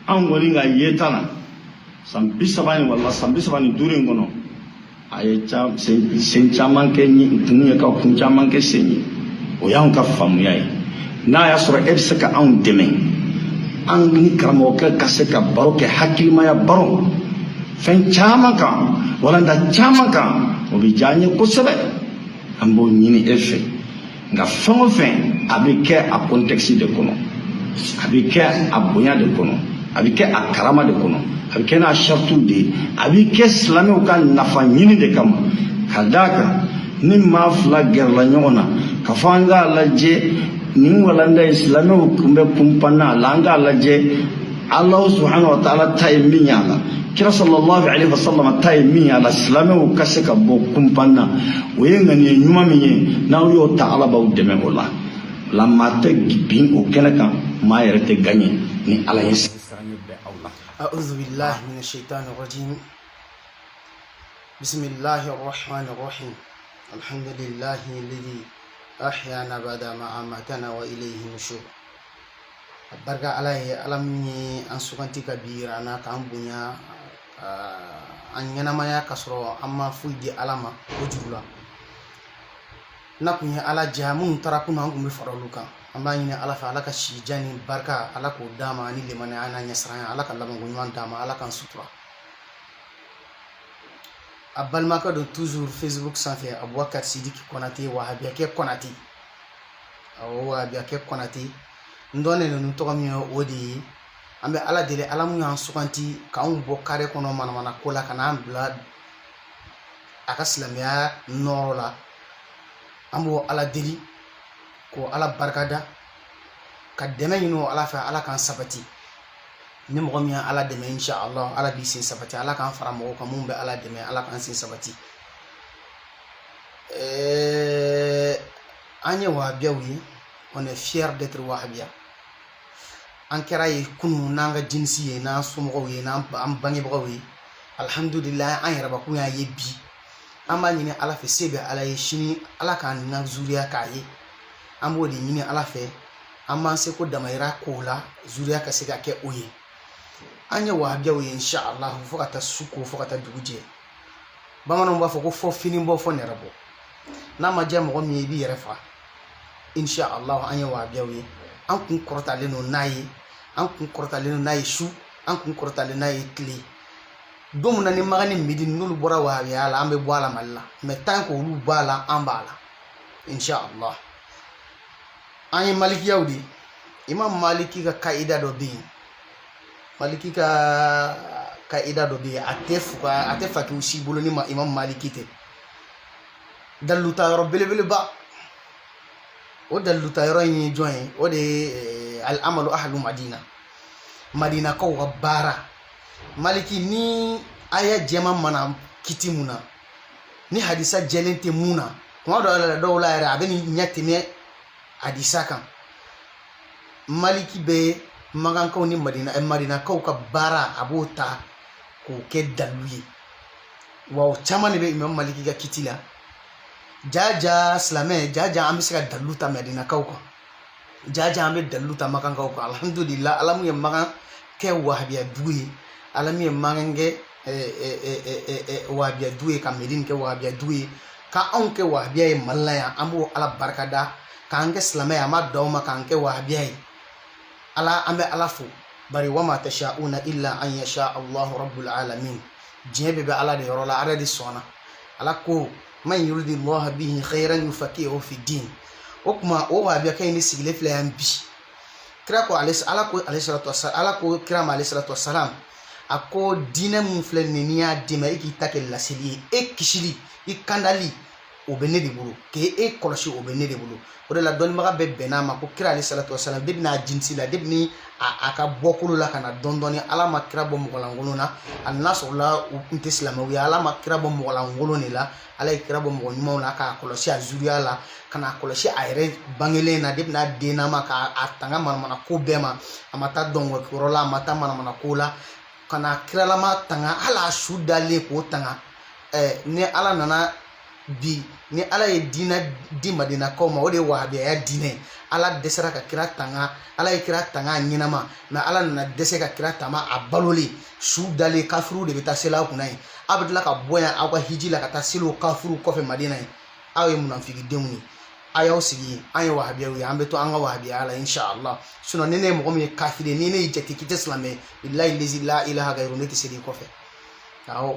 an kɔni ka yeta la san 30 wala san 35 in kɔnɔ a ye sen caman kɛ tunu ye ka kun caman kɛ sen ye o y'anw ka faamuya ye n'a y'a sɔrɔ e bɛ se ka anw dɛmɛ an ni karamɔgɔkɛ ka se ka baro kɛ hakilimaya baro fɛn caman kan walanda caman kan o bɛ diya an ye kosɛbɛ an b'o ɲini e fɛ nka fɛn o fɛn a bɛ kɛ a contexte de kɔnɔ a bɛ kɛ a bonya de kɔnɔ a bɛ kɛ a karama de kɔnɔ a bɛ kɛ n'a sarituw de ye a bɛ kɛ silamɛw ka nafa ɲini de kama ka d'a kan ni maa fila gɛrɛla ɲɔgɔn na ka fɔ an k'a lajɛ nin walanda ye silamɛw tun bɛ kunpanna a la an k'a lajɛ Allahu subhanahu wa ta'ala ta ye min y'a la kira sallallahu alaihi wa sallam ta ye min y'a la silamɛw ka se ka bɔ kunpanna o ye ŋaniya ɲuman min ye n'aw y'o ta Ala b'aw dɛmɛ o la la maa tɛ bin o kɛnɛ kan maa yɛrɛ tɛ gaɲɛ ni Ala ye أعوذ بالله من الشيطان الرجيم بسم الله الرحمن الرحيم الحمد لله الذي أحيانا بعد ما أماتنا وإليه النشور بركة عليه ألمني أن سكنتي كبير أنا كم بنيا أن ينام يا كسر أما فيدي ألما وجولا نكوني على جامون تراكم هم بفرلوكا amba ñine ala fa ala ka si jani barka ala ko dama ni le mane ana nyasran ala ka labango ñuman dama ala kan sutura abal maka do toujours Facebook sans faire Aboubacar Sidiki Konaté wahabia ke Konaté o wahabia ke Konaté ndone no to kam yo odi ambe ala dele ala mu yan sukanti ka on bo kare kono mana kola kana ambla aka islamia norola ambo ala deli ko ala barkada ka deme yino ala fa ala kan sabati ni mo mi ala deme inshallah ala bi sin sabati ala kan fara mo ko mumbe ala deme ala kan sin sabati anye wahabiyawi on est fier d'être wahabia an kera yi kunu nanga jinsi ye na sumo ye na am bangi bo ye alhamdulillah an yaraba ku ya ye bi amma ni ala fe sebe ala ye shini ala kan na zuriya ka ye ambo di ñini ala fe amma se ko damayra ko la zuriya ka se ka ke oye anya wa biawo inshallah fo kata suko fo kata duguje bamano ba fo ko fo fini bo fo ne rabo na ma jam ko mi bi refa inshallah anya wa biawo an kun korta le no nayi an kun korta le no nayi shu an kun korta le nayi kli dum na ni magani midin nulu bora wa ya la ambe boala malla me tan ko lu bala ambala inshallah ay maliki yawdi imam maliki ka kaida do bi maliki ka kaida do bi atefa ki usi bolo ni imam maliki te dalu ta rabbil bil ba o dalu ta royi join o de al amalu ahlu madina ko bara maliki ni aya jema mana kitimuna ni hadisa jelente muna ko do la ra abeni nyatime hadisa kan maliki be magan kaw ni madina kaw ka bara abota ko ke daluye wa chamane be imam maliki ga kitila jaja islame jaja amisa daluta madina kaw ko jaja ambe daluta magan kaw ko alhamdulillah alamu ya magan ke wahabiya duye alamu ya magan ge wahabiya duye ka medin ke wahabiya duye ka on ke wahabiya mallaya ambo ala barkada kange islamaya ma dawma kange wahabiyai ala ambe alafu bari wama tashauna illa an yasha Allah rabbul alamin jebe be ala de rola aradi sona ala ko man yuridi Allah bihi khairan yufaqihu fi din okuma o wahabiya kay ni sigle fle ambi kira ko ala ko alayhi salatu wassalam ala ko kira ma alayhi salatu wassalam ako dina mun fle ni niya dima iki takel la seli e kishili ikandali o benne de bulu ke e kolosi o benne de bulu o de la don maga be benama ko kira alayhi salatu wassalam debna jinsi la debni aka bokulu la kana dondoni ala ma kira bo mogolangolo na annaso la unte islamawi ala ma kira bo mogolangolo ni la ala kira bo mogonyuma na ka kolosi azuriya la kana kolosi ayre bangele na debna dena ma ka atanga mana ko bema amata dongo korola amata mana ko la kana kira la ma tanga ala sudale ko tanga ne ala nana bi ni ala ye dina di madina ko ma o de wahabiya dinɛ ala dɛsɛra ka kira tanga ala ye kira tanga ɲinama mais ala nana dɛsɛ ka kira tama a baloli su dalen kafiru de bɛ taa seli aw kunna ye aw bɛ tila ka bɔ yan aw ka hiji la ka taa seli o kafiru kɔfɛ madina ye aw ye munafikidenw ye a y'aw sigi an ye wahabiyaw ye an bɛ to an ka wahabiya la inshallah sinon ni ne ye mɔgɔ min ye kafiri ni ne y'i jate k'i tɛ silamɛ bilahi lezi la ilaha gairu ne tɛ seli kɔfɛ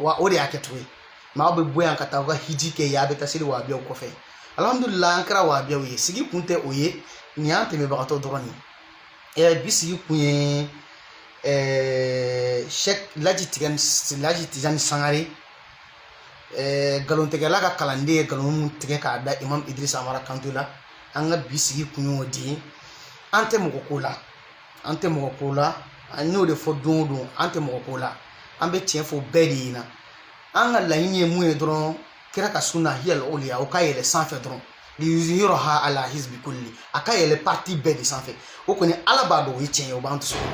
wa o de y'a kɛcogo ye mais aw bɛ bɔ yan ka taa aw ka hiji kɛ yen a bɛ taa seli wahabiyaw kɔfɛ alhamdulillah an kɛra wahabiyaw ye sigi kun tɛ o ye nin y'an tɛmɛbagatɔ dɔrɔn ye bi sigi kun ye Sheikh Laji Tijani Sangare galontigɛla ka kalanden ye galon tigɛ k'a da Imam Idrissa Amara Kanté la an ka bi sigi kun y'o de ye an tɛ mɔgɔ ko la an y'o de fɔ don o don an tɛ mɔgɔ ko la an bɛ tiɲɛ fɔ bɛɛ de ɲɛna an ka laɲini ye mun ye dɔrɔn kira ka sunna hiyal uliya o ka yɛlɛ sanfɛ dɔrɔn liyuzhiraha ala hizbi kulli a ka yɛlɛ parti bɛɛ de sanfɛ o kɔni ala b'a dɔn o ye tiɲɛ ye o b'an dusukun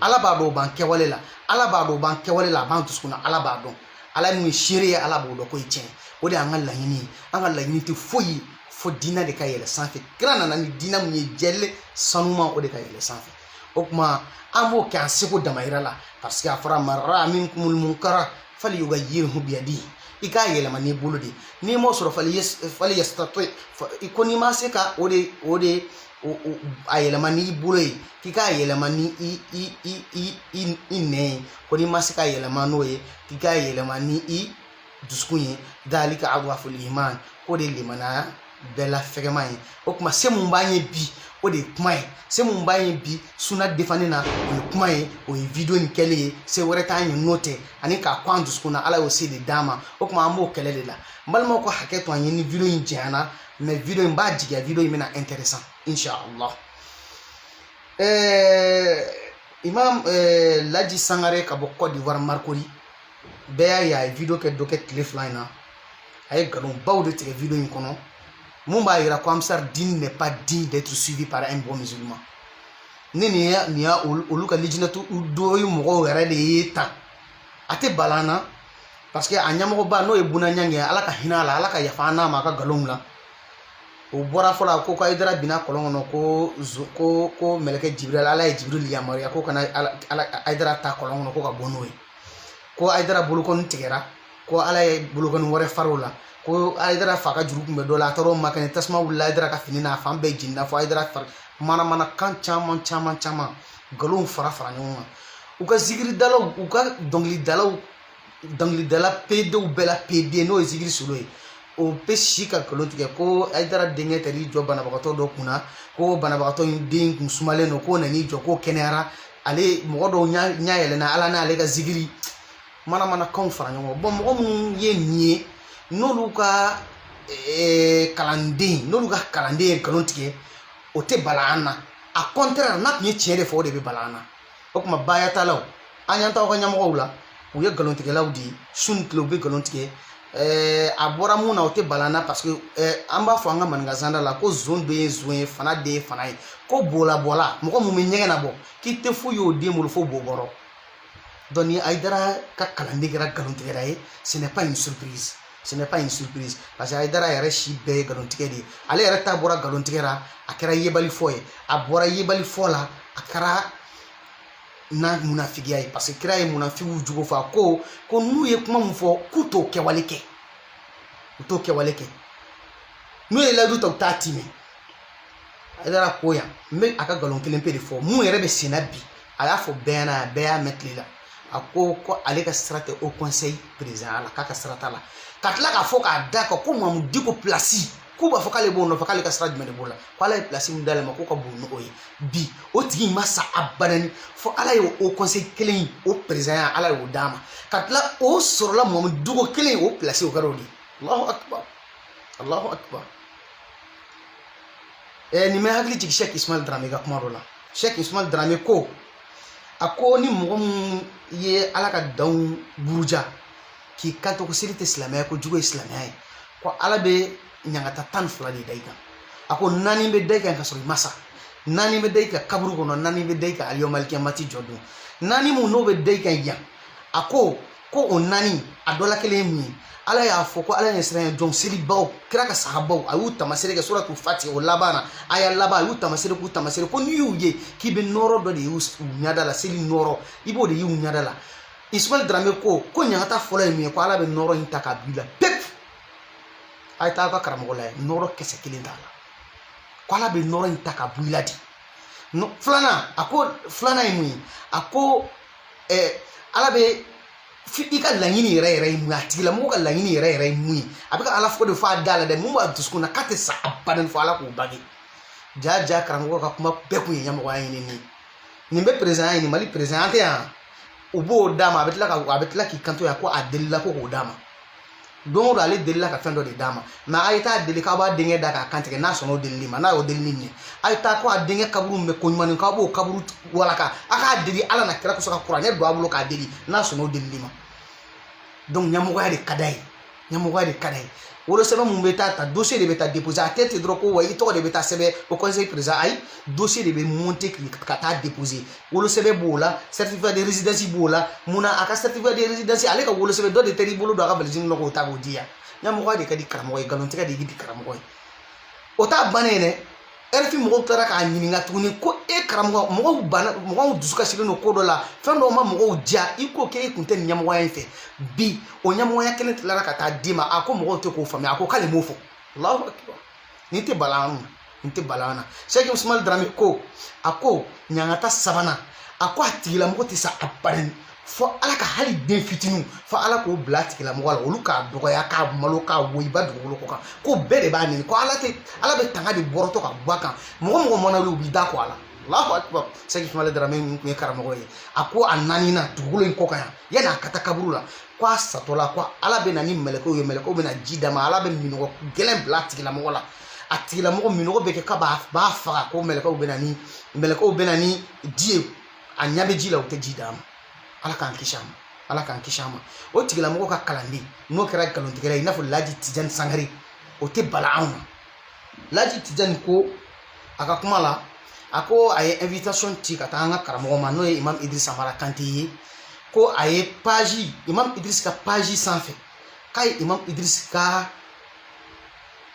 na ala b'a dɔn o b'an kɛwale la ala b'a dɔn o b'an kɛwale la a b'an dusukun na ala b'a dɔn ala min ye seere ye ala b'o dɔn ko ye tiɲɛ o de y'an ka laɲini ye an ka laɲini tɛ foyi ye fo diinɛ de ka yɛlɛ sanfɛ kira nana ni diinɛ mun ye jɛlen sanuma o de ka yɛlɛ sanfɛ o tuma an b'o kɛ an seko damayira la parce que a fɔra man ra'a minkumul munkara falyughayyirhu biyadihi i k'a yɛlɛma n'i bolo de n'i m'o sɔrɔ falyastati ko n'i ma se ka o de a yɛlɛma n'i bolo ye k'i k'a yɛlɛma ni i nɛn ye ko n'i ma se ka yɛlɛma n'o ye k'i k'a yɛlɛma ni i dusukun ye dalika adwaful iman ko de limanaya bɛɛ la fɛgɛma ye o tuma se mun b'an ye bi o de ye kuma ye se mun b'an ye bi suna defani na o ye kuma ye o ye video ni kɛlen ye se wɛrɛ t'an ye n'o tɛ ani k'a ko an dusukun na ala y'o se de d'an ma o tuma an b'o kɛlɛ de la n balimaw ko hakɛ to an ye ni video in janyana mais video in b'a jigiya video in bɛna intéressant inshallah Imam Laji Sangare ka bɔ Côte d'Ivoire Marcory bɛɛ y'a ye a ye video kɛ dɔ kɛ tile fila in na a ye galonbaw de tigɛ video in kɔnɔ mun b'a yira ko Amsar Dine n'est pas digne d'être suivi par un bon musulman ni nin ya olu ka lijinatu dɔ ye mɔgɔw yɛrɛ de ye tan a tɛ bala an na parce que a ɲɛmɔgɔba n'o ye Buna Ɲangi ala ka hinɛ a la ala ka yafa an n'a ma a ka galonw la o bɔra fɔlɔ ko Aidara binna kɔlɔn kɔnɔ ko mɛlɛkɛ Jibril ala ye Jibril yamaruya ko kana Aidara ta kɔlɔn kɔnɔ ko ka bɔ n'o ye ko Aidara bolokɔni tigɛra ko ala ye bolokɔni wɛrɛ far'o la ko Aidara fa ka juru kun bɛ dɔ la a taara o makɛnɛ tasuma wulila Aidara ka fini na a fan bɛɛ jenina fɔ Aidara mana kan caman galonw fara ɲɔgɔn kan u ka zikiridalaw u ka dɔnkilidala peedew bɛɛ la peede n'o ye zikiri solo ye o bɛ si ka galon tigɛ ko Aidara denkɛ taar'i jɔ banabagatɔ dɔ kunna ko banabagatɔ in den kun sumalen don k'o nan'i jɔ k'o kɛnɛyara ale mɔgɔ dɔw ɲa yɛlɛnna ala n'ale ka zikiri kanw fara ɲɔgɔn kan bon mɔgɔ minnu ye nin ye n'olu ka kalanden ye galon tigɛ o tɛ bala an na a contraire n'a tun ye tiɲɛ de fɔ o de bɛ bala an na o tuma baaya t'alaw an y'an taw ka ɲɛmɔgɔw la u ye galontigɛlaw de ye su ni tile u bɛ galon tigɛ a bɔra mun na o tɛ bala an na parce que an b'a fɔ an ka maninkazanda la ko zon den ye zon ye fana den ye fana ye ko bɔla mɔgɔ mun bɛ ɲɛgɛn na bɔ k'i tɛ foyi y'o den bolo fo bo bɔrɔ donc ni Aidara ka kalanden kɛra galontigɛla ye ce n'est pas une surprise parce que Aidara yɛrɛ si bɛɛ ye galontigɛ de ye ale yɛrɛ ta bɔra galontigɛ la a kɛra yebali fɔ ye a bɔra yebali fɔ la a kɛra na munafigiya ye parce que kira ye munafigiw jogo fɔ ko n'u ye kuma min fɔ k'u t'o kɛwale kɛ n'u ye layidu ta u t'a timɛ Aidara ko yan n bɛ a ka galon kelen pe de fɔ mun yɛrɛ bɛ senna bi a y'a fɔ bɛɛ ɲɛna bɛɛ y'a mɛn tile la a ko ale ka sira tɛ au conseil président la k'a ka sira t'a la ka tila k'a fɔ k'a da kan ko Mamadou Diko place k'u b'a fɔ k'ale b'o nɔfɛ k'ale ka sira jumɛn de b'o la ko ala ye place min d'ale ma k'o ka bon n'o ye bi o tigi ma sa abadani fo ala ye o conseil kelen o président ala y'o d'a ma ka tila o sɔrɔla Mamadou Diko kelen o place o kɛra o de Allahu akbar nin bɛ hakili jigin Cheikh Ismail Dramé ka kuma dɔ la Cheikh Ismail Dramé ko a ko ni mɔgɔ mun ye ala ka danw buruja k'i kanto ko seli tɛ silamɛya ko jugu ye silamɛya ye ko ala bɛ ɲangata 12 de da i kan a ko 4 bɛ da i kan ka sɔrɔ i ma sa 4 bɛ da i kan kaburu kɔnɔ 4 bɛ da i kan aliyɔmal kiyamati jɔ don 4 mun n'o bɛ da i kan yan a ko ko o nani a dɔ la kelen mun ye ala y'a fɔ ko ala ɲɛ siran ye jɔn selibaw kira ka sahabaw a y'u tamasere kɛ suratu fati o laban na a y'a laban a y'u tamasere k'u tamasere ko n'i y'u ye k'i bɛ nɔrɔ dɔ de y'u ɲada la seli nɔrɔ i b'o de y'u ɲada la Ismail Dramé ko ɲagata fɔlɔ ye min ye ko ala bɛ nɔrɔ in ta k'a b'i la pepu a ye taa ka karamɔgɔ la ye nɔrɔ kisɛ kelen t'a la ko ala bɛ nɔrɔ in ta k'a b'i la de filanan a ko filanan ye mun ye a ko ala bɛ i ka laɲini yɛrɛ ye mun ye a tigilamɔgɔ ka laɲini yɛrɛ ye mun ye a bɛ ka ala fɔ de fɔ a da la dɛ mun b'a dusukun na k'a tɛ sa abadan fɔ ala k'o bange ja karamɔgɔ ka kuma bɛɛ kun ye ɲɛmɔgɔya ɲini nin bɛ président ɲini Mali président an tɛ yan u b'o d'a ma a bɛ tila k'i kanto yan ko a delila ko k'o d'a ma don o don ale delila ka fɛn dɔ de d'a ma mɛ a ye taa deli k'aw b'a denkɛ da k'a kantigɛ n'a sɔnna o delili ma n'a y'o delili ɲɛ a ye taa ko a denkɛ kaburu min bɛ ko ɲuman k'aw b'o kaburu walaka a k'a deli ala na kira kosɔn ka kuranɛ don a bolo k'a deli n'a sɔnna o delili ma donc ɲɛmɔgɔya de ka d'a ye ɲɛmɔgɔya de ka d'a ye wolosɛbɛn mun bɛ ta dossier de bɛ taa déposer a tɛ ten dɔrɔn ko wa i tɔgɔ de bɛ taa sɛbɛn au conseil président ayi dossier de bɛ monter ka taa déposer wolosɛbɛn b'o la certificat de résidence b'o la munna a ka certificat de résidence ale ka wolosɛbɛn dɔ de tɛ i bolo don a ka valise kɔnɔ k'o ta k'o di yan ɲɛmɔgɔya de ka di karamɔgɔ ye nkalontigɛ de ye di karamɔgɔ ye o t'a bannen ye dɛ RFI mɔgɔw taara k'a ɲininka tuguni ko karamɔgɔ mɔgɔw dusu kasilen don ko dɔ la fɛn dɔw ma mɔgɔw diya i ko k'e kun tɛ nin ɲɛmɔgɔya in fɛ bi o ɲɛmɔgɔya kelen tilara ka taa d'i ma a ko mɔgɔw tɛ k'o faamuya a ko k'ale m'o fɔ Allahu akbar nin tɛ bala an na nin tɛ bala an na Sheikh Ismail Dramé ko a ko ɲangata sabanan a ko a tigilamɔgɔ tɛ sa abadan fɔ ala ka hali den fitinin fɔ ala k'o bila tigilamɔgɔ la olu k'a dɔgɔya k'a malo k'a woyiba dugukolo kɔ kan ko bɛɛ de b'a ɲini ko ala bɛ tanga de bɔrɔtɔ ka bɔ a kan mɔgɔ mana wuli u b'i da kɔ a la Allahu akbar Sheikh Ismail Dramé min kun ye karamɔgɔ ye a ko a naaninan dugukolo in kɔ kan yan yanni a ka taa kaburu la ko a satɔla ko ala bɛ na ni mɛlɛkɛw ye mɛlɛkɛw bɛ na ji d'a ma ala bɛ minɔgɔ gɛlɛn bila a tigilamɔgɔ la a tigilamɔgɔ minɔgɔ bɛ kɛ k'a b'a faga ko mɛlɛkɛw bɛ na ni ji ye a ɲɛ bɛ ji la u tɛ ji d'a ma ala k'an kisi a ma o tigilamɔgɔ ka kalanden n'o kɛra nkalontigɛla ye i n'a fɔ Laji Tijani Sangare o tɛ bala anw na Laji Tijani ko a ka kuma la a ko a ye invitation ci ka taa an ka karamɔgɔ ma n'o ye Imam Idrissa Mara Kante ye ko a ye page Imam Idriss ka page sanfɛ k'a ye Imam Idriss ka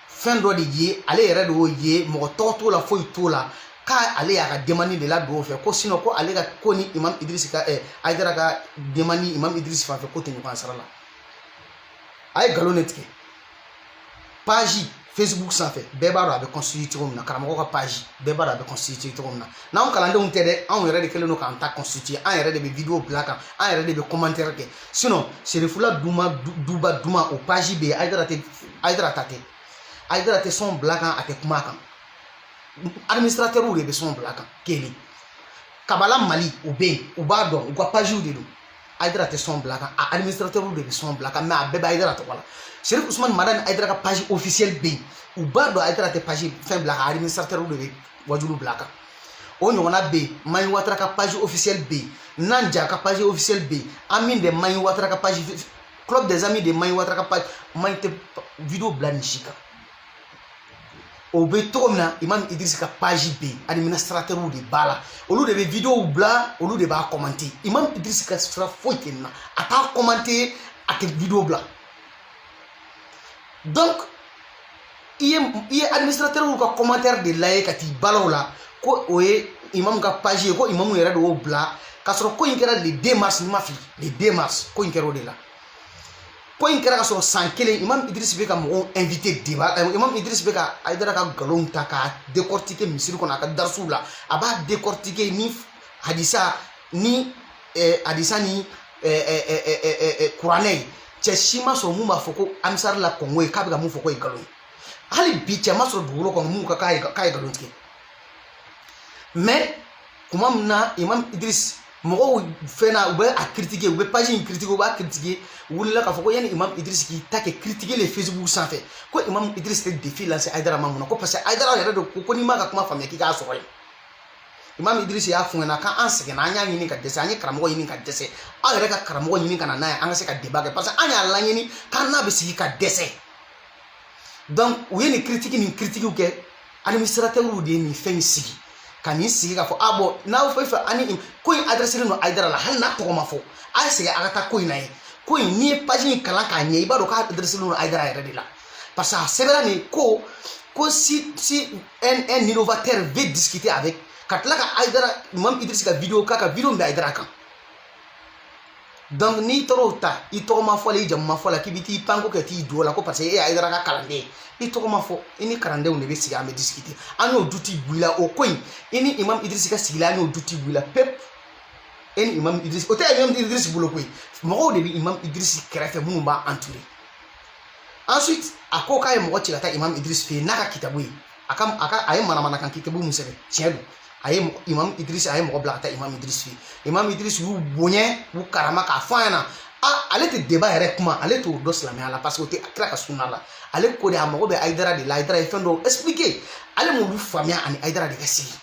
fɛn dɔ de ye ale yɛrɛ de y'o ye mɔgɔ tɔgɔ t'o la foyi t'o la k'ale y'a ka demande de la don o fɛ ko sinon ko ale ka ko ni Imam Idriss ka Aidara ka demande Imam Idriss fan fɛ ko tɛ ɲɔgɔn sara la a ye nkalon de tigɛ page Facebook sanfɛ bɛɛ b'a dɔn a bɛ constituer cogo min na karamɔgɔ ka page bɛɛ b'a dɔn a bɛ constituer cogo min na n'anw kalandenw tɛ dɛ anw yɛrɛ de kɛlen don k'an ta constituer an yɛrɛ de bɛ vidéo bila kan an yɛrɛ de bɛ commentaire kɛ sinon Serifula Duba Duma o page bɛ yen Aidara ta tɛ Aidara tɛ son bila kan a tɛ kuma kan administrateur de bɛ son bila kan kelen Kabala Mali u bɛ yen u b'a dɔn u ka page de don Aidara tɛ son bila kan a administrateur de bɛ son bila kan mais a bɛɛ bɛ Aidara tɔgɔ la Cherif Ousmane Madani Aidara ka page officielle bɛ yen u b'a dɔn Aidara tɛ page fɛn bila kan administrateur de bɛ wajulu bila kan o ɲɔgɔnna bɛ yen Mayi Watara ka page officielle bɛ yen Nanja ka page officielle bɛ yen Amin de Mayi Watara ka page Club des Amis de Mayi Watara ka page Mayi tɛ vidéo bila nin si kan o bɛ cogo min na Imam Idriss ka page bɛ yen administrateur de b'a la olu de bɛ vidéo bila olu de b'a commenter Imam Idriss ka sira foyi tɛ nin na a t'a commenter a tɛ vidéo bila donc i ye administrateur ka commentaire de lajɛ ka t'i bala o la ko o ye imam ka page ye ko imam yɛrɛ de y'o bila k'a sɔrɔ ko in kɛra le 2 mars ni ma fili le 2 mars ko in kɛra o de la ko in kɛra ka sɔrɔ san kelen Imam Idriss bɛ ka mɔgɔw invité débat Imam Idriss bɛ ka Aidara ka nkalonw ta k'a décortiquer misiri kɔnɔ a ka darisiw la a b'a décortiquer ni hadisa ni kuranɛ ye cɛ si ma sɔrɔ mun b'a fɔ ko amisari la kɔngɔ ye k'a bɛ ka mun fɔ ko ye nkalon ye hali bi cɛ ma sɔrɔ dugukolo kɔnɔ mun k'a ye nkalon tigɛ mais kuma min na Imam Idriss mɔgɔw fɛn na u bɛ a critiquer u bɛ page in critiquer u b'a critiquer wulila k'a fɔ ko yanni Imam Idriss k'i ta kɛ critiquer le Facebook sanfɛ ko Imam Idriss tɛ défi lancer Aidara ma mun na ko parce que Aidara yɛrɛ de ko n'i ma ka kuma faamuya k'i k'a sɔrɔ yen Imam Idriss y'a fɔ ɲɛna k'an sɛgɛnna an y'a ɲini ka dɛsɛ an ye karamɔgɔ ɲini ka dɛsɛ an yɛrɛ ka karamɔgɔ ɲini ka na n'a ye an ka se ka débat kɛ parce que an y'a laɲini k'an n'a bɛ sigi ka dɛsɛ donc u ye nin critique kɛ administrateur de ye nin fɛn in sigi ka nin sigi k'a fɔ ah bon n'aw fɛ ani ko in adressé don Aidara la hali n'a tɔgɔ ma fɔ a ye segin a ka taa ko in na ye ko ni page kala ka ɲɛ i b'a dɔn k'a adresse no Aïdara yɛrɛ de la parce que a sɛbɛnna nin ko si un innovateur veut discuter avec ka tila ka Aïdara Imam Idriss ka vidéo k'a ka vidéo bɛ Aïdara kan donc n'i taara o ta i tɔgɔ ma fɔ la i jamu ma fɔ la k'i bɛ t'i panko kɛ t'i do la ko parce que e ye Aïdara ka kalanden i tɔgɔ ma fɔ i ni kalandenw de bɛ sigi an bɛ discuter an y'o duti bula o ko in i ni Imam Idriss ka sigi la an y'o duti bula pep e ni Imam Idriss o tɛ Imam Idriss bolo koyi mɔgɔw de bɛ Imam Idriss kɛrɛfɛ minnu b'a entourer ensuite a ko k'a ye mɔgɔ ci ka taa Imam Idriss fɛ yen n'a ka kitabu ye a ye manamanakan kitabu mun sɛbɛn tiɲɛ don a ye Imam Idriss a ye mɔgɔ bila ka taa Imam Idriss fɛ yen Imam Idriss y'u bonya y'u karama k'a fɔ an ɲɛna ale tɛ débat yɛrɛ kuma ale t'o dɔn silamɛya la parce que o tɛ kira ka sunna la ale ko de a mago bɛ Aïdara de la Aïdara ye fɛn dɔw expliquer ale m'olu faamuya ani Aïdara de ka sigi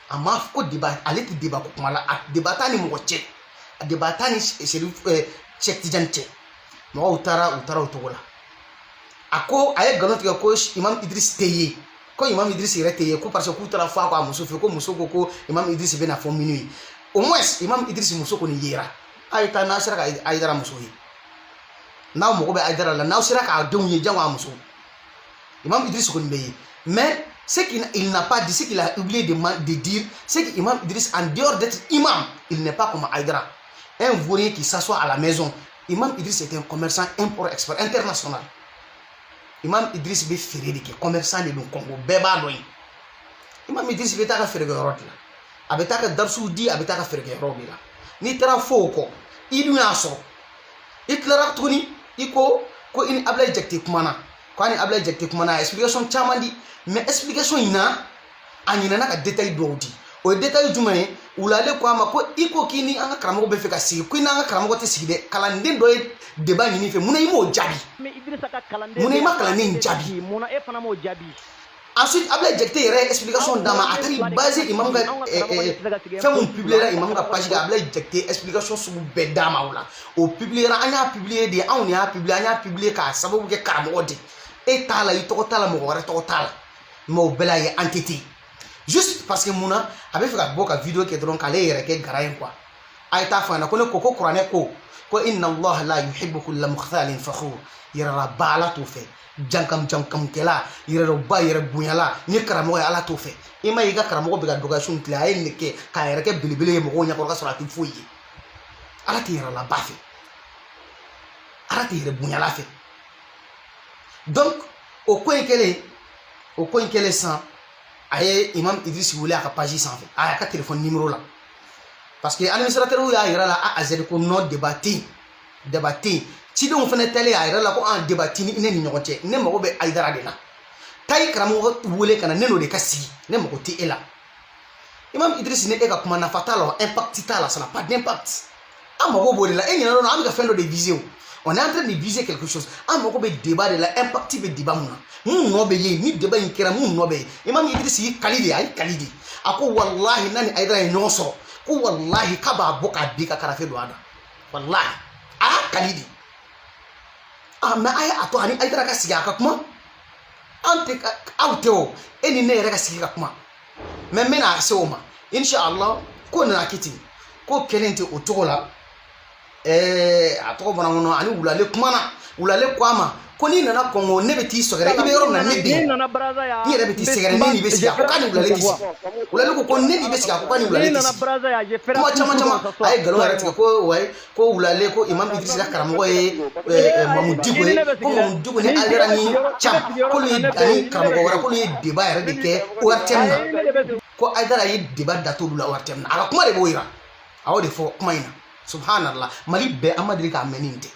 a ma fɔ ko débat ale tɛ débat ko kuma la a débat t'a ni mɔgɔ cɛ a débat t'a ni Cheikh Tidiane cɛ mɔgɔw taara o cogo la a ko a ye nkalon tigɛ ko Imam Idriss tɛ ye ko Imam Idriss yɛrɛ tɛ ye ko parce que k'u taara fɔ a ko a muso fɛ ko muso ko ko Imam Idriss bɛna fɔ minuit au moins Imam Idriss muso kɔni yera a ye taa n'a sera ka Aïdara muso ye n'aw mago bɛ Aïdara la n'aw sera k'a denw ye jango a muso Imam Idriss kɔni bɛ ye mais ce qu'il n'a pas dit, ce qu'il a oublié de dire, c'est qu'Imam Idriss, en dehors d'être imam, il n'est pas comme Aïdara. Un vaurien qui s'assoit à la maison. Imam Idriss est un commerçant import-export international. Imam Idriss est un commerçant de Congo. Imam Idriss est un fergueur. Il est un darsoudi, il est un fergueur. Il est un faux. Il est un sort. Il est un toni. Il est un ablaïjecté kumana. Quand il est ablaïjecté kumana, explication chamandi. Mais explication ina anyina na ka détail do di o détail jumane ulale ko ama ko iko kini anga karamo be fe ka sigi ko ina anga karamo te sigi de kalanden do débat ni fe muna imo jabi mais Idrissa ka kalanden muna ima kalanden jabi muna e fana mo jabi ensuite abla injecté yere explication dama atari basé imam ga fait mon publier imam ga page ga abla injecté explication sur be dama wala o publier anya publier de on ya publier ka sababu ke karamo de e tala yi to tala mo wara to tala mo bela ye entité juste parce que muna avait fait boka vidéo qui donc aller yere ke garayen quoi ay ta fa na ko ne ko qur'ane ko inna allah la yuhibbu kull mukhtalin fakhur yara bala to fe jankam kela yara ba yara bunyala ni karamo ala to fe ima yiga karamo be ga doga sun tla ay ne ke ka yere ke bilibili mo nya ko ka sura ti fuyi ala ti yara la ba fe ala ti yara bunyala fe donc au coin qu'elle est sans aye Imam Idriss voulait à page sans fait à ka téléphone numéro là parce que administrateur ou ya ira la a z ko no débatté ci don fana télé ya ira la ko en débatté ni ne ni ñokote ne mako be Aïdara de la tay kramo wole kana ne no de kasi ne mako ti ela Imam Idriss ne e ka kuma na fatalo impact tala ça n'a pas d'impact amako bo de la e ñana no am ka fendo de vision. On est en train de viser quelque chose. Ah, mon be débat de la impact be débat mouna. Moun no be ye ni débat in kera moun no be. Imam Idriss yi kalidi ay kalidi. Ako wallahi nani Aïdara no so. Ko wallahi kaba boka bi ka karafe do ada. Wallahi. Ah kalidi. Ah ma ay ato ani Aïdara ka siga ka kuma. Ante ka awteo eni ne reka siga ka kuma. Mais mena sewoma. Inshallah ko na kiti. Ko kelente o togola a tɔgɔ bana ŋɔnɔ ani wulale kumana wulale ko a ma ko n'i nana kɔngɔ ne bɛ t'i sɔgɛrɛ i bɛ yɔrɔ min na ne bɛ yen n yɛrɛ bɛ t'i sɛgɛrɛ ne n'i bɛ sigi a ko k'a ni wulale tɛ sigi wulale ko ne n'i bɛ sigi a ko k'a ni wulale tɛ sigi kuma caman a ye nkalon yɛrɛ tigɛ ko wayi ko wulale ko Imam Idriss ka karamɔgɔ ye Mamu Diko ye ko Mamu Diko ni Aïdara ni Cam k'olu ye ani karamɔgɔ wɛrɛ k'olu ye débat yɛrɛ de kɛ ORTM na ko Aïdara ye débat da t'olu la ORTM na a ka kuma de b'o yira a y'o de fɔ kuma in na. Subhanallah mali be amadri ka meninte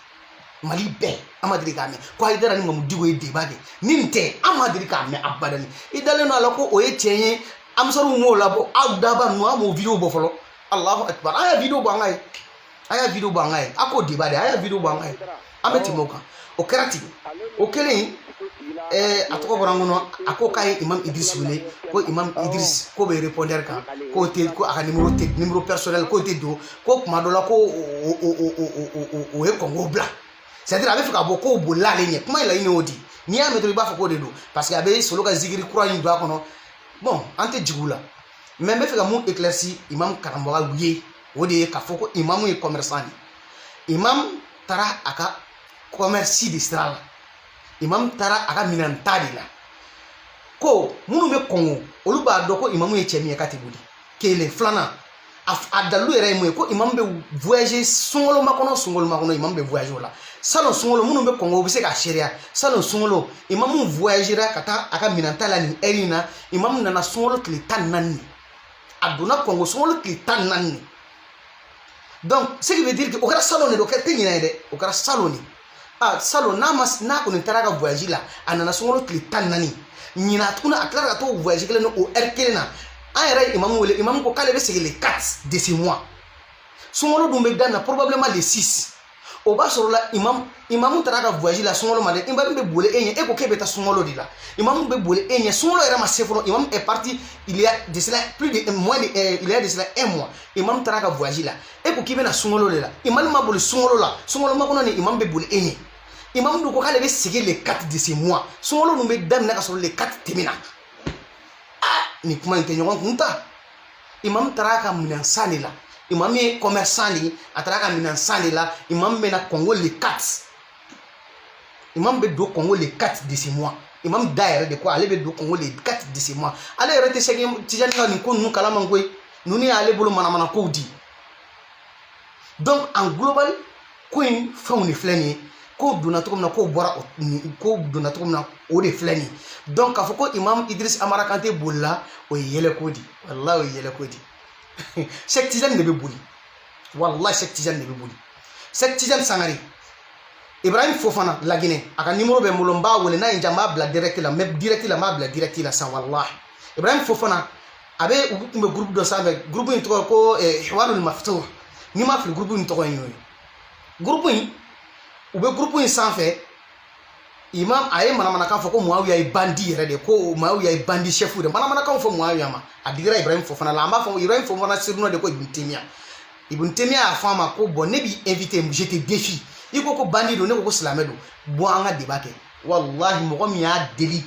mali be amadri ka me ko Aïdara ni Mamu Diko ye débat de ninte amadri ka me abadani idale no ala ko o ye tienye amsaru mo labo awdaba no amo video bo folo Allahu akbar aya video bangai ako débat de aya video bangai ameti moka o karati o kelen atoko borangono ako kay Imam Idriss wele ko Imam Idriss ko be répondre kan ko te ko aka numéro personnel ko te do ko kuma do la ko o e kongo bla c'est-à-dire avec ka boko bo la ligne kuma ila ine odi ni a mettre ba fa ko de do parce que abe solo ka zikiri croix ni do akono bon ante jigula mais me fika mu éclairci Imam Karamboga wiye odi ka foko imam e commerçant imam tara aka commerce di sira la imam tara aka minanta de la ko munu be kongo olu b'a dɔn ko imamu ye cɛ min ye k'a tɛ boli kelen filanan a dalu yɛrɛ ye mun ye ko imam bɛ voyager sunkalo makɔnɔ imam bɛ voyager o la salon sunkalo minnu bɛ kongo u bɛ se ka seereya salon sunkalo imamu voyagera ka taa a ka minanta la nin heure in na imam nana sunkalo tile 14 a donna kongo sunkalo tile 14 donc ce qui veut dire que o kɛra salon de don o kɛra tɛ ɲinɛ ye dɛ o kɛra salon de salon n'a kɔni taara ka voyage la a nana sunkalo tile 14 ɲina tuguni a tilara ka t'o voyage kelen na o heure kelen na an yɛrɛ imamu wele imamu ko k'ale bɛ segin le 4 de ce mois sunkalo dun bɛ daminɛ probablement le 6 o b'a sɔrɔ la imamu taara ka voyage la sunkalo ma dɛ imamu bɛ boli e ɲɛ e ko k'e bɛ taa sunkalo de la imamu bɛ boli e ɲɛ sunkalo yɛrɛ ma se fɔlɔ imamu est parti il y a de cela plus de moins de il y a de cela 1 mois imamu taara ka voyage la e ko k'i bɛ na sunkalo de la imamu ma boli sunkalo la sunkalo makɔnɔ ni imamu bɛ boli e ɲɛ imamu dun ko k'ale bɛ segin le 4 de ce mois sunkalo dun bɛ daminɛ ka sɔrɔ le 4 tɛmɛna ni kuma in tɛ ɲɔgɔn kun ta imamu taara ka minɛn san de la imam ye commerçant de a taara ka minɛn san de la imam bɛ na Congo le 4 imam bɛ don Congo le 4 de ce mois imam da yɛrɛ de ko ale bɛ don Congo le 4 de ce mois ale yɛrɛ tɛ segin Tijani ka nin ko ninnu kalama koyi ninnu y'ale bolo manamana kow di donc en global ko in fɛnw de filɛ nin ye ko donna cogo min na ko bɔra ko donna cogo min na o de filɛ nin ye donc k'a fɔ ko imam Idris Amara Kante bolila o ye yɛlɛko di walahi o ye yɛlɛko di Cheikh Tijani de bɛ boli wallahi Cheikh Tijani de bɛ boli Cheikh Tijani Sangare Ibrahim Fofana la Guinée a ka numéro bɛ n bolo n b'a wele n'a ye n diya n b'a bila direct la mais direct la n b'a bila direct la san wallahi Ibrahim Fofana a bɛ u tun bɛ groupe dɔ sanfɛ groupe in tɔgɔ ko Hiwarul Maftuh n'i m'a fili groupe in tɔgɔ ye y'o ye groupe in u bɛ groupe in sanfɛ imam a ye manamanakan fɔ ko Muawiya ye bandi yɛrɛ de ko Muawiya ye bandi chef de manamanakan fɔ Muawiya ma a digira Ibrahim Fofana la an b'a fɔ Ibrahim Fofana sirina de ko Ibn Taymiya y'a fɔ a ma ko bon ne b'i invité je te défie i ko bandi don ne ko silamɛ don bon an ka débat kɛ wallahi mɔgɔ min y'a deli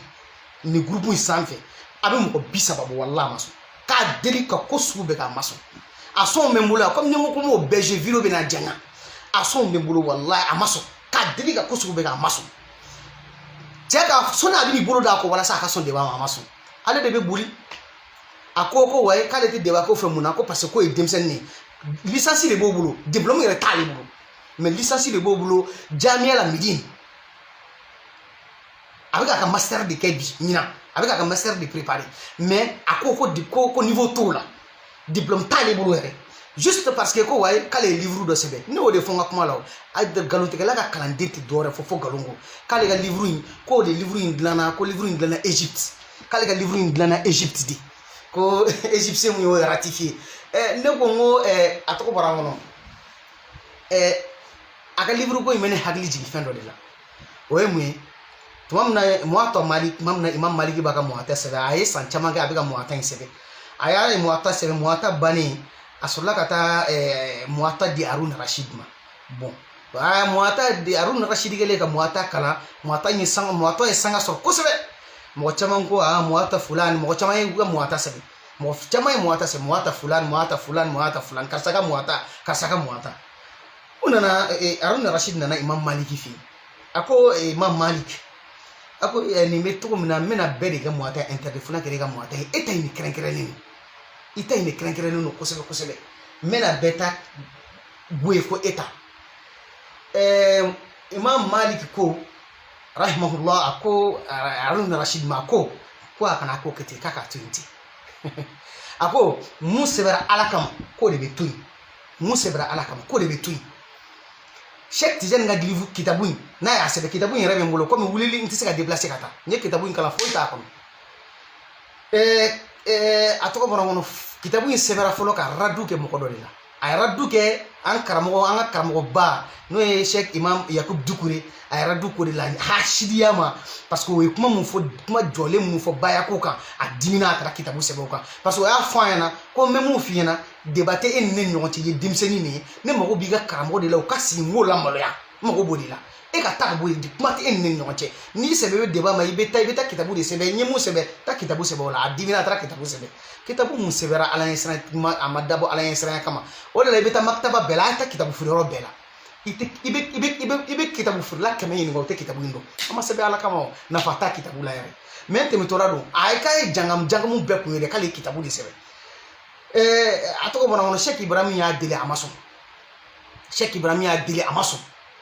ni groupe in sanfɛ a bɛ mɔgɔ 30 bɔ wallahi a ma sɔn k'a deli ka ko sugu bɛɛ k'a ma sɔn a sɔn bɛ n bolo comme ni n ko m'o bɛɛ jouer vidéo bɛ na janya a sɔn bɛ n bolo wallahi a ma sɔn k'a deli ka ko sugu bɛɛ k'a ma sɔn cɛ ka sɔnni a bɛ n'i bolo d'a ko walasa a ka sɔn débat ma a ma sɔn ale de bɛ boli a ko wayi k'ale tɛ débat ko fɛ mun na ko parce que ko ye denmisɛnnin ye licence de b'o bolo diplôme yɛrɛ t'ale bolo mais licence de b'o bolo Jamia la Médine a bɛ k'a ka master de kɛ bi ɲinan a bɛ k'a ka master de préparer mais a ko niveau t'o la diplôme t'ale bolo yɛrɛ juste parce que ko wayi k'ale ye livre dɔ sɛbɛn ne y'o de fɔ n ka kuma la o a nkalontigɛla ka kalanden tɛ dɔwɛrɛ fɔ nkalon kɔ k'ale ka livre in k'o de livre in dilanna ko livre in dilanna Égypte k'ale ka livre in dilanna Égypte de ko égyptien mun y'o ratifié ne ko n ko a tɔgɔ bɔra n kɔnɔ a ka livre ko in bɛ ne hakili jigin fɛn dɔ de la o ye mun ye tuma min na Muwatta Malik tuma min na Imam Maliki b'a ka Muwatta sɛbɛn a ye san caman kɛ a bɛ ka Muwatta in sɛbɛn a y'a ye Muwatta sɛbɛn Muwatta bannen a sɔrɔla ka taa Muwatta di Harun Rashid ma bon Muwatta di Harun Rashid kɛlen ka Muwatta kalan Muwatta ye sanga sɔrɔ kosɛbɛ mɔgɔ caman ko Muwatta fulani mɔgɔ caman ye ka Muwatta sɛbɛn mɔgɔ caman ye Muwatta sɛbɛn Muwatta fulani karisa ka Muwatta u nana Harun Rashid nana Imam Maliki fɛ yen a ko Imam Malik a ko nin bɛ cogo min na n bɛna bɛɛ de kɛ Muwatta interdit fana kɛra e ka Muwatta ye e ta in de kɛrɛnkɛrɛnnen don i ta in de kɛrɛnkɛrɛnnen don kosɛbɛ kosɛbɛ n bɛna bɛɛ ta bɔ yen fo e ta Imam Malik ko rahimahullah a ko Harun Rashid ma ko a kana ko kɛ ten k'a k'a to yen ten a ko mun sɛbɛra Ala kama k'o de bɛ to yen mun sɛbɛra Ala kama k'o de bɛ to yen Cheikh Tijani ka livre kitabu in n'a y'a sɛbɛn kitabu in yɛrɛ bɛ n bolo komi wulili n tɛ se ka déplacer ka taa n ye kitabu in kalan foyi t'a kɔnɔ a tɔgɔ bɔra n kɔnɔ kitabu in sɛbɛnra fɔlɔ ka radu kɛ mɔgɔ dɔ de la a ye radu kɛ an ka karamɔgɔba n'o ye Cheikh Imam Yakub Dukure a ye radu ko de la hasidiya ma parce que o ye kuma jɔlen mun fɔ bayako kan a dimina a taara kitabu sɛbɛn o kan parce que o y'a fɔ an ɲɛna ko n bɛ mun f'i ɲɛna débat tɛ e ni ne ni ɲɔgɔn cɛ i ye denmisɛnnin de ye ne mago b'i ka karamɔgɔ de la o ka sigi n k'o lamaloya n mago b'o de la e ka taa ka bɔ yen kuma tɛ e ni ne ni ɲɔgɔn cɛ n'i sɛbɛn bɛ débat ma i bɛ taa kitabu de sɛbɛn n ye mun sɛbɛn taa kitabu sɛbɛn o la a dimina a taara kitabu sɛbɛn kitabu mun sɛbɛnra Ala ɲɛ siran a ma dabɔ Ala ɲɛ siranya kama o de la i bɛ taa maktaba bɛɛ la a ye taa kitabu feere yɔrɔ bɛɛ la ibe kitabu furla kame yin ngote kitabu ndo ama sebe ala kama na fata kitabu la yare men te mitorado ay kay jangamu be ko yede kale kitabu de sebe atoko bona wono Sheikh Ibrahim ya dele amaso Sheikh Ibrahim ya dele amaso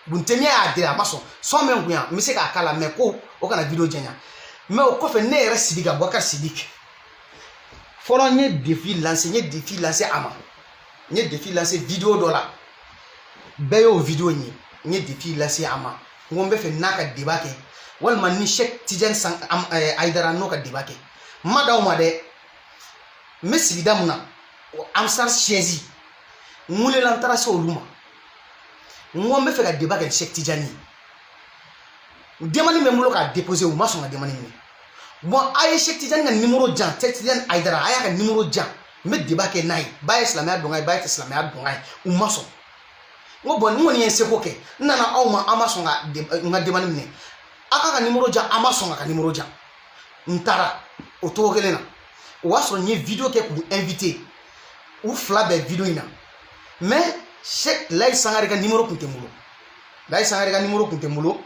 buntemi ya dele amaso so men kuya mi se ka kala me ko o kana video jenya me o ko fe ne yere Sidiga Boubacar Sidik folo nye défi lancer ama nye défi lancer vidéo dola beyo video nye défi lancer ama ngombe fe naka debake wal man ni Cheikh Tidiane Sang Aidara no ka debake madaw ma de messi damuna amsar chezi ngule lantara so luma ngombe fe ka debake Cheikh Tidiane demani me mulo ka déposer ou maso nga demani ni bon aye Cheikh Tidiane nga numéro jan Cheikh Tidiane Aidara aya ka numéro jan me debake nay baye islamia dongay baye islamia dongay ou maso ngo bon ngoni en seko ke nana awma amaso nga demani ni aka ka numéro jan amaso nga ka numéro jan ntara o to kelena waso ni vidéo ke pour inviter ou flabe vidéo ina mais Cheikh Lay Sangare ka numéro kuntemulo Lay Sangare ka numéro kuntemulo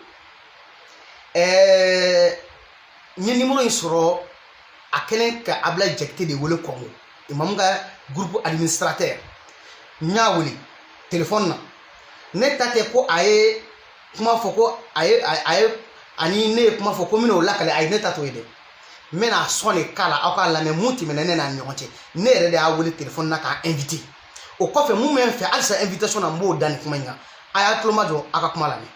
ni numéro isoro akelen ka abla jekte de wole Congo imam ga groupe administrateur nyawuli téléphone na ne tate ko aye kuma foko aye ani ne kuma foko mino lakale aye ne tato ede mena sone kala aka la me muti menene na nyonche ne re de awuli téléphone na ka invité o ko fe mu men fe alsa invitation na mbo dan kuma nya aya tlomajo aka kuma la me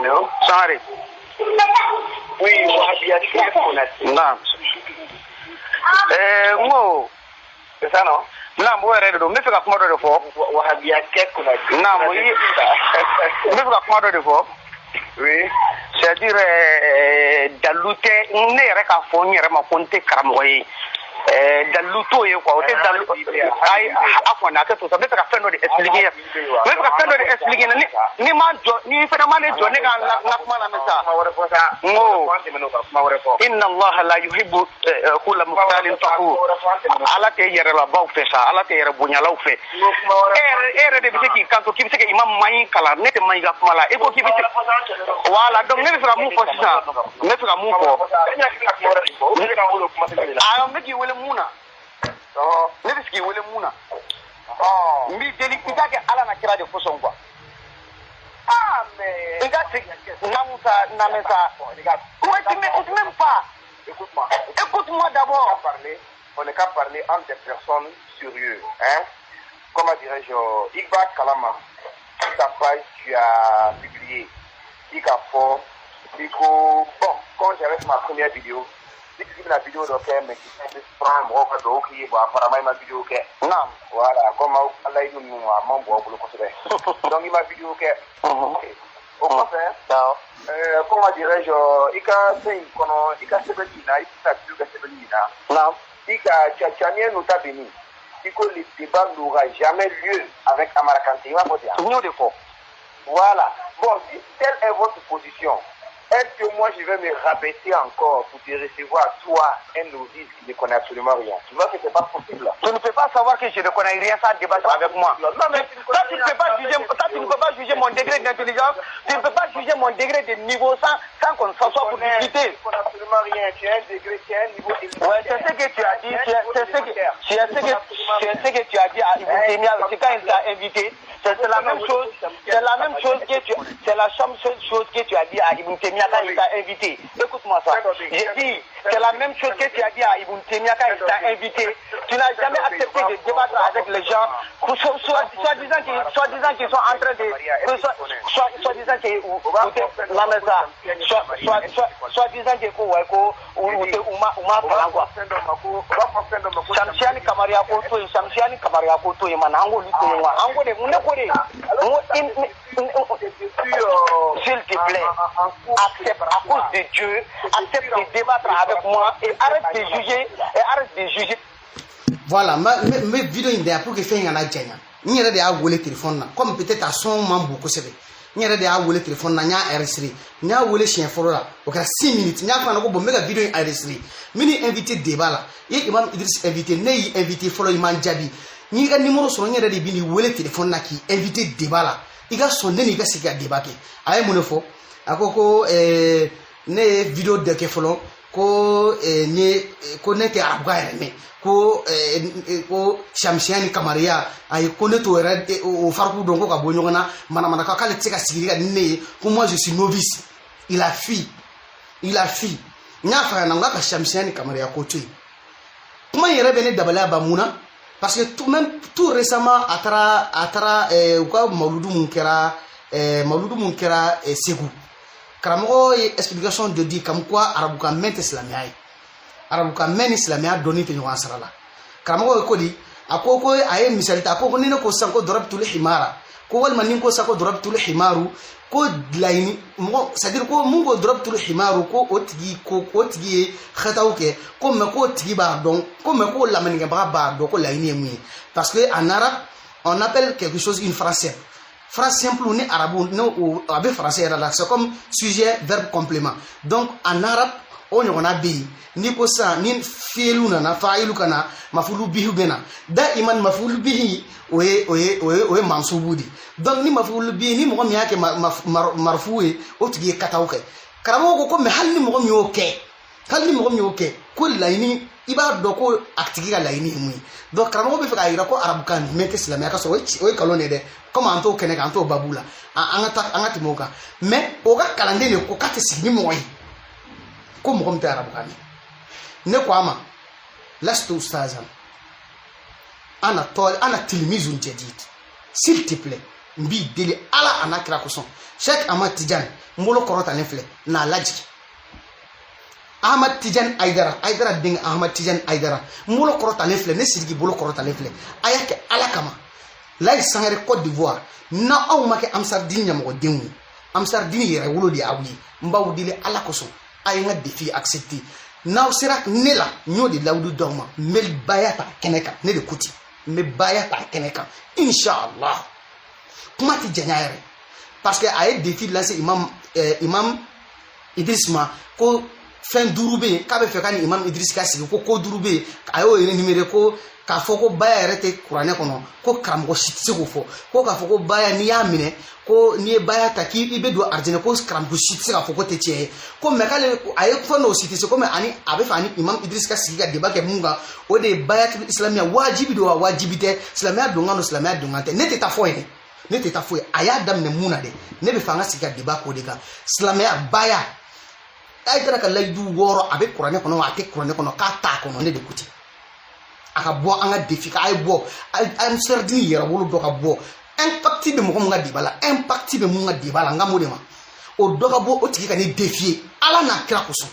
Allô? Sangare. Oui, Wahabia Kek. Naam. Ngo. C'est ça non? Naam, wo redo me fika kuma do fo. Wahabia Kek kuna. Naam, oui. Me fika kuma do fo. Oui. C'est-à-dire dalute ne yɛrɛ ka fɔ n yɛrɛ ma ko n tɛ karamɔgɔ ye dalu t'o ye quoi o tɛ dalu ayi a kɔni a kɛ to sa n bɛ fɛ ka fɛn dɔ de expliquer n bɛ fɛ ka fɛn dɔ de expliquer ni ma jɔ ni fana ma ne jɔ ne ka n ka kuma lamɛn sa n ko inna allaha la yuhibbu kulla mukhtalin fakhur ala tɛ yɛrɛlabaw fɛ sa ala tɛ yɛrɛ bonyalaw fɛ e yɛrɛ de bɛ se k'i kanto k'i bɛ se ka imam maɲi kalan ne tɛ maɲi ka kuma la e ko k'i bɛ se voilà donc ne bɛ fɛ ka mun fɔ sisan n bɛ fɛ ka mun fɔ a n bɛ k'i wele mun na ne bɛ k'i wele mun na n b'i deli i ka kɛ ala na kira de kosɔn quoi i ka segin namusa namesa tu m'aimes pas écoute-moi d'abord on n'est qu'à parler entre des personnes sérieuses hein comment dirais-je Igba Kalama ta page tu as publié Igafo Nico bon quand j'avais fait ma première vidéo j'ai la vidéo de mais qui s'est prendre au cadeau qui va apparemment ma vidéo que non voilà comme Allah il nous a membre pour le conseiller donc il m'a vidéo que au contraire comment dirais-je ika c'est kono ika sebelina ika tuka sebelina non ika tchatchanien nous t'a béni iko le débat n'aura jamais lieu avec Amara Kanté il va pas dire nous de faux voilà bon si telle est votre position est-ce que moi je vais me rabaisser encore pour te recevoir toi, un novice qui ne connaît absolument rien? Tu vois que c'est pas possible. Tu ne peux pas savoir que je ne connais rien sans débattre avec moi. Non, mais tu ne peux pas juger mon degré d'intelligence, tu ne peux pas juger mon degré de niveau sans qu'on s'assoie pour discuter. Tu ne connais absolument rien, tu as un degré, tu as un niveau élémentaire. Ouais, c'est ce que tu as dit, c'est ce que tu as dit à Ibn Taymiyyah aussi quand il t'a invité. C'est la même chose, c'est la chose que tu as dit à Ibn Taymiyyah quand il t'a invité. Écoute-moi ça. J'ai dit, C'est la même chose que tu as dit à Ibn Temia quand il t'a invité. Tu n'as jamais accepté de débattre avec les gens, soi-disant qu'ils sont en train de... Soi-disant qu'ils... Soi-disant qu'ils Shamsiani Kamaria Koto, Shamsiani Kamaria Koto, Manango, Ango de Munekore. S'il te plaît, accepte à cause de Dieu, accepte de débattre avec moi et arrête de juger. Voilà, mes vidéos indé pour que fait un adjanya. Ni yɛrɛ de y'a wele téléphone na comme peut-être a son man bon kosɛbɛ. Ni yɛrɛ de y'a wele téléphone na n y'a enregistré. N y'a wele siɲɛ fɔlɔ la o kɛra 6 minutes. N y'a fɔ a ko bon n bɛ ka vidéo in enregistré. Mini invité débat la. I ye Imam Idriss invité ne y'i invité fɔlɔ i man jaabi. N'i ka numéro sɔrɔ n yɛrɛ de bi n'i wele téléphone na k'i invité débat la. I ka sɔn ne n'i ka sigi ka débat kɛ. A ye mun de fɔ? A ko ne ye vidéo dɔ kɛ fɔlɔ ko ne tɛ arabukan yɛrɛ mɛn. Ko Shamsiani Kamaria ay ko ne to yɛrɛ o farku don ko ka bɔ ɲɔgɔn na mana ka k'ale tɛ se ka sigi ka ni ne ye ko moi je suis novice. Il a fui n y'a fɔ a ɲɛna n k'a ka Shamsiani Kamaria ko to yen kuma in yɛrɛ bɛ ne dabaliya ba mun na parce que tout récemment a taara u ka mawludu mun kɛra Segu karamɔgɔ ye explication de di comme quoi arabukan mɛn tɛ silamɛya ye. Arabukan mɛn ni silamɛya dɔnni tɛ ɲɔgɔn sara la karamɔgɔ ye ko di a ko a ye misali ta a ko ni ne ko sisan ko darabtul himara ko walima ni ko sisan ko darabtul himaru ko laɲini mɔgɔ c'est à dire ko mun ko darabtul himaru ko o tigi ye xataw kɛ ko mais ko tigi b'a dɔn ko mais ko lamɛnnikɛbaga b'a dɔn ko laɲini ye mun ye parce que en arabe on appelle quelque chose une phrase simple. Phrase simple ni arabu no a bɛ français yɛrɛ la c'est comme sujet verbe complément donc en arabe o ɲɔgɔnna bɛ yen ni ko sisan ni fiyelu nana fa'ilu kana mafulu bihi bɛ na da'iman mafulu bihi o ye mansubu di donc ni mafulu bihi ni mɔgɔ min y'a kɛ marfu ye o tigi ye kataw kɛ karamɔgɔ ko mais hali ni mɔgɔ min y'o kɛ ko laɲini i b'a dɔn ko a tigi ka laɲini ye mun ye donc karamɔgɔ bɛ fɛ k'a jira ko arabukan mɛn tɛ silamɛya ka sɔrɔ o ye kalon de dɛ comme an t'o kɛnɛ kan an t'o babu la an ka tɛmɛ o kan mais o ka kalanden de ko k'a tɛ sigi ni mɔgɔ ye ko mɔgɔ min tɛ arabukan mɛn. Ne ko a ma lastu ustazan ana tilmizun jadid s'il te plaît n b'i deli ala a n'a kira kosɔn Cheikh Ahmad Tidiane n bolo kɔrɔtalen filɛ n'a lajigi Ahmad Tidiane Aidara denkɛ Ahmad Tidiane Aidara n bolo kɔrɔtalen filɛ ne Sidiki bolo kɔrɔtalen filɛ a y'a kɛ ala kama Laye Sangare Côte d'Ivoire na aw ma kɛ Amsardini ɲɛmɔgɔdenw ye Amsardini yɛrɛ wolo de y'aw ye n b'aw deli ala kosɔn a ye n ka défi accepter n'aw sera ne la n y'o de lawudu d'aw ma n bɛ baya ta kɛnɛ kan ne de ko ten n bɛ baya ta kɛnɛ kan inshallah kuma tɛ janya yɛrɛ parce que a ye défi lase imam Idriss ma ko fɛn 5 bɛ yen k'a bɛ fɛ ka ni imam Idriss ka sigi ko 5 bɛ yen a y'o énuméré ko k'a fɔ ko baya yɛrɛ tɛ kuranɛ kɔnɔ ko karamɔgɔ si tɛ se k'o fɔ ko k'a fɔ ko baya n'i y'a minɛ ko n'i ye baya ta k'i bɛ don arijinɛ ko karamɔgɔ si tɛ se k'a fɔ ko tɛ tiɲɛ ye ko mais k'ale a ye fɛn dɔw si tɛ se ko mais a bɛ fɛ ani imam Idriss ka sigi ka débat kɛ mun kan o de ye bayatul islamiya wajibi don wa wajibi tɛ silamɛya donkan don silamɛya donkan tɛ ne tɛ taa fɔ ye dɛ ne tɛ taa fɔ ye a y'a daminɛ mun na dɛ ne bɛ fɛ an ka sigi ka débat k'o de kan silamɛya baya a ye taara ka layidu 6 a bɛ kuranɛ kɔnɔ a tɛ kuranɛ kɔnɔ k'a t'a kɔnɔ ne de ko ten a ka bɔ an ka défi a ye bɔ Amsardini yɛrɛ wolo dɔ ka bɔ impact bɛ mɔgɔ mun ka débat la impact bɛ mun ka débat la n ka m'o de ma o dɔ ka bɔ o tigi ka ne défier ala n'a kira kosɔn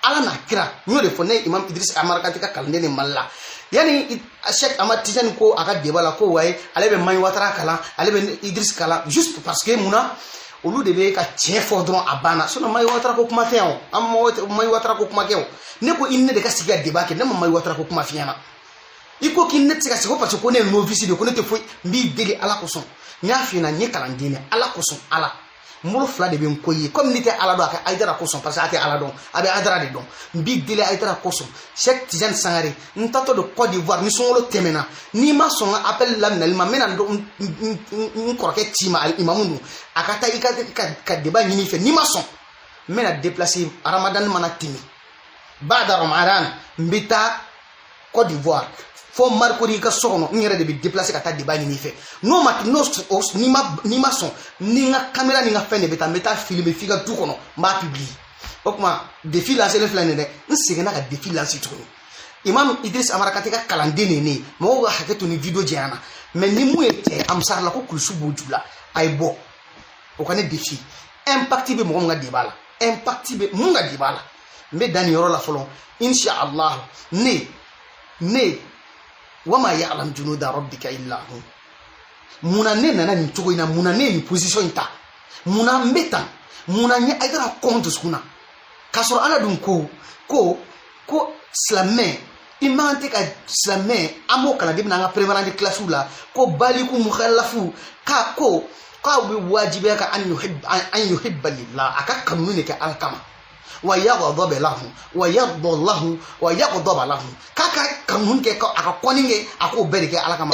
ala n'a kira n y'o de fɔ ne ye imam Idriss Amar Kante ka kalanden de Mali la yani Cheikh Ahmad Tidiane ko a ka débat la ko waye ale bɛ Mani Watara kalan ale bɛ Idriss kalan juste parce que munna olu de bɛ ka tiɲɛ fɔ dɔrɔn a banna sinon Mani Watara ko kuma tɛ yan o an Mani Watara ko kuma kɛ o ne ko i ne de ka sigi ka débat kɛ ne ma Mani Watara ko kuma f'i ɲɛna i ko k'i ne tɛ se ka sigi parce que ko ne ye novice de ko ne tɛ foyi n b'i deli ala kosɔn n y'a f'i ɲɛna n ye kalanden de ala kosɔn ala n bolo 2 de bɛ n ko ye comme ni tɛ ala dɔn a kɛ Aidara kosɔn parce que a tɛ ala dɔn a bɛ Aidara de dɔn n b'i deli Aidara kosɔn Cheikh Tidiane Sangare n taatɔ de Côte d'Ivoire ni sunkalo tɛmɛna n'i ma sɔn ka appel laminali ma n bɛna n kɔrɔkɛ ci ma imamu dun a ka taa i ka débat ɲini fɛ n'i ma sɔn n bɛna déplacer Ramadan mana tɛmɛ bada Ramadan n bɛ taa Côte d'Ivoire fo marikori ka so kɔnɔ n yɛrɛ de bɛ déplacer ka taa débat ɲini fɛ n'i ma sɔn ni n ka caméra ni n ka fɛn de bɛ taa n bɛ taa filmer f'i ka du kɔnɔ n b'a publier o kuma défi lancé le filɛ nin dɛ n seginna ka défi lancé tuguni imam Idris Amarakati ka kalanden ne mɔgɔw ka hakɛ to ni video jɛyana mais ni mun ye cɛ amusarala ko kulusi b'o ju la a ye bɔ o ka ne défi impact bɛ mɔgɔ min ka débat la impact bɛ mun ka débat la n bɛ dan nin yɔrɔ la fɔlɔ inshallah ne wama ya'lam junuda rabbika illa hu muna ne nana nin cogo in na muna ne nin position in ta muna n bɛ tan muna ɲɛ a yɛrɛ kɔn dusukun na k'a sɔrɔ ala dun ko silamɛ i man tɛ ka silamɛ an b'o kalan de bɛna an ka préparant de classe la ko baliku mukhalafu k'aw bɛ wajibiya ka an yuhibba lillah a ka kanu de kɛ ala kama wa yaghdab lahu wa yarda lahu wa yaghdab lahu k'a ka kanu kɛ a ka kɔni kɛ a k'o bɛɛ de kɛ ala kama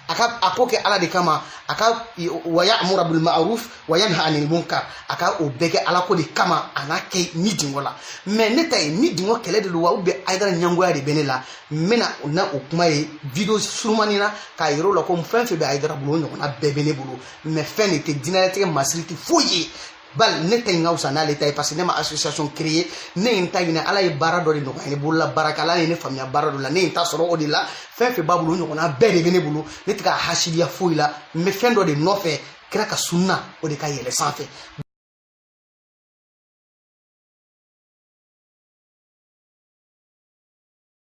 a ko kɛ ala de kama a ka wa ya'muru bil ma'ruf wa yanha 'anil munkar a ka o bɛɛ kɛ ala ko de kama a n'a kɛ ni dingo la mais ne ta ye ni dingo kɛlɛ de don wa ou bien Aidara ɲangoya de bɛ ne la n bɛna na o kuma ye video surumani na k'a yir'o la ko fɛn fɛn bɛ Aidara bolo o ɲɔgɔnna bɛɛ bɛ ne bolo mais fɛn de tɛ diinɛlatigɛ masiri tɛ foyi ye bal ne ta in ka wusa n'ale ta ye parce que ne ma association créer ne ye n ta ɲini ala ye baara dɔ de nɔgɔya ne bolo la baara kɛ ala ye ne faamuya baara dɔ la ne ye n ta sɔrɔ o de la fɛn fɛn b'a bolo o ɲɔgɔnna bɛɛ de bɛ ne bolo ne tɛ ka hasidiya foyi la n bɛ fɛn dɔ de nɔfɛ kira ka sunna o de ka yɛlɛ sanfɛ